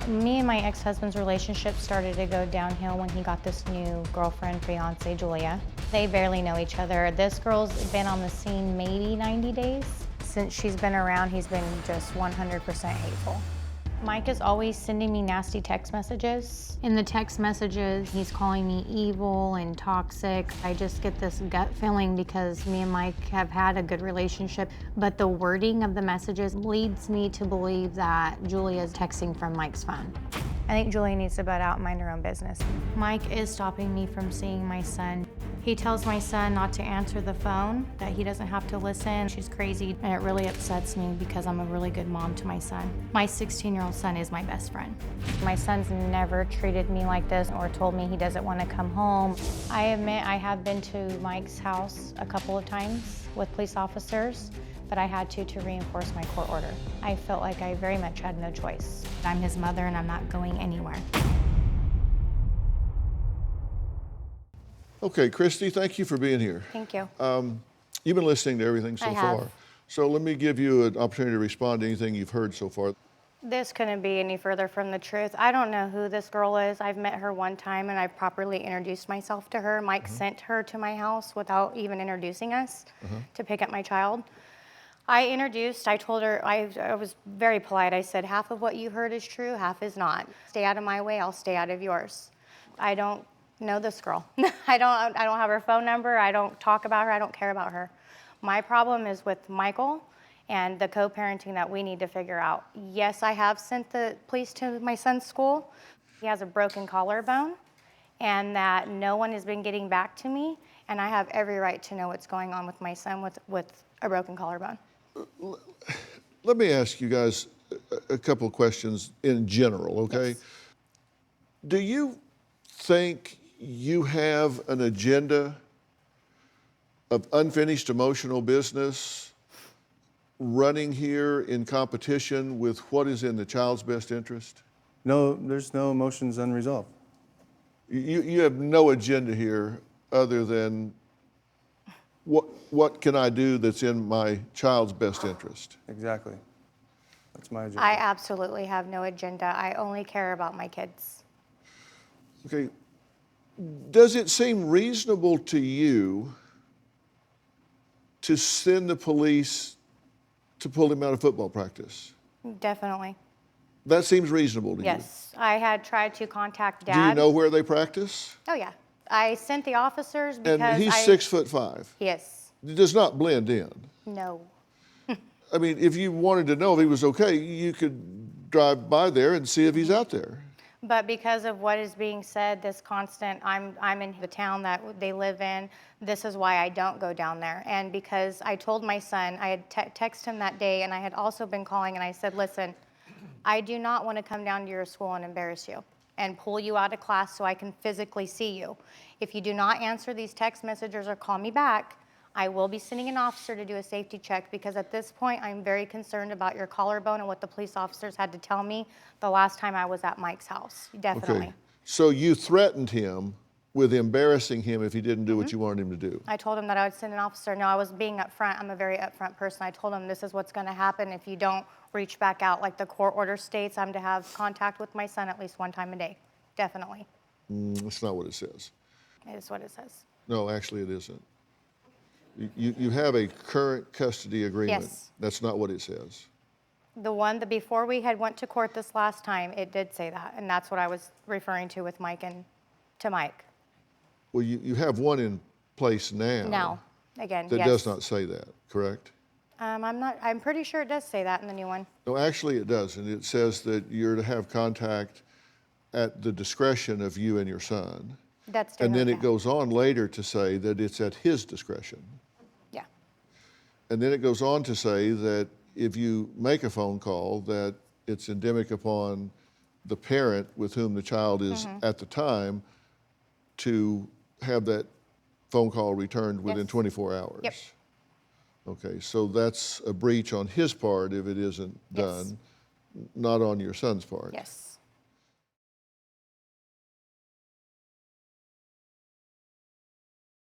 Me and my ex-husband's relationship started to go downhill when he got this new girlfriend, fiance, Julia. They barely know each other. This girl's been on the scene maybe 90 days. Since she's been around, he's been just 100% hateful. Mike is always sending me nasty text messages. In the text messages, he's calling me evil and toxic. I just get this gut feeling because me and Mike have had a good relationship, but the wording of the messages leads me to believe that Julia is texting from Mike's phone. I think Julia needs to butt out and mind her own business. Mike is stopping me from seeing my son. He tells my son not to answer the phone, that he doesn't have to listen. She's crazy, and it really upsets me because I'm a really good mom to my son. My 16-year-old son is my best friend. My son's never treated me like this or told me he doesn't want to come home. I admit I have been to Mike's house a couple of times with police officers, but I had to reinforce my court order. I felt like I very much had no choice. I'm his mother and I'm not going anywhere. Okay, Christy, thank you for being here. Thank you. You've been listening to everything so I have. far. So let me give you an opportunity to respond to anything you've heard so far. This couldn't be any further from the truth. I don't know who this girl is. I've met her one time and I properly introduced myself to her. Mike sent her to my house without even introducing us to pick up my child. I told her, I was very polite. I said, half of what you heard is true, half is not. Stay out of my way, I'll stay out of yours. I don't know this girl. I don't have her phone number, I don't talk about her, I don't care about her. My problem is with Michael and the co-parenting that we need to figure out. Yes, I have sent the police to my son's school. He has a broken collarbone and that no one has been getting back to me, and I have every right to know what's going on with my son with a broken collarbone. Let me ask you guys a couple of questions in general, okay? Yes. Do you think you have an agenda of unfinished emotional business running here in competition with what is in the child's best interest? No, there's no emotions unresolved. You have no agenda here other than what can I do that's in my child's best interest? Exactly. That's my agenda. I absolutely have no agenda. I only care about my kids. Okay. Does it seem reasonable to you to send the police to pull him out of football practice? Definitely. That seems reasonable to you? Yes. I had tried to contact Dad. Do you know where they practice? Oh, yeah. I sent the officers because And he's 6'5". Yes. He does not blend in. No. I mean, if you wanted to know if he was okay, you could drive by there and see if he's out there. But because of what is being said, this constant, I'm in the town that they live in, this is why I don't go down there. And because I told my son, I had texted him that day, and I had also been calling, and I said, listen, I do not want to come down to your school and embarrass you and pull you out of class so I can physically see you. If you do not answer these text messages or call me back, I will be sending an officer to do a safety check, because at this point, I'm very concerned about your collarbone and what the police officers had to tell me the last time I was at Mike's house. Definitely. Okay. So you threatened him with embarrassing him if he didn't do what you wanted him to do. I told him that I would send an officer. No, I was being upfront. I'm a very upfront person. I told him this is what's going to happen if you don't reach back out. Like the court order states, I'm to have contact with my son at least one time a day. Definitely. That's not what it says. It is what it says. No, actually it isn't. You have a current custody agreement. Yes. That's not what it says. The one that before we had went to court this last time, it did say that, and that's what I was referring to with Mike and to Mike. Well, you have one in place now. Now, again, That yes. does not say that, correct? I'm pretty sure it does say that in the new one. No, actually it does, and it says that you're to have contact at the discretion of you and your son. That's And different. then it goes on later to say that it's at his discretion. Yeah. And then it goes on to say that if you make a phone call, that it's endemic upon the parent with whom the child is at the time to have that phone call returned within Yes. 24 hours. Yep. Okay, so that's a breach on his part if it isn't Yes. done, not on your son's part. Yes.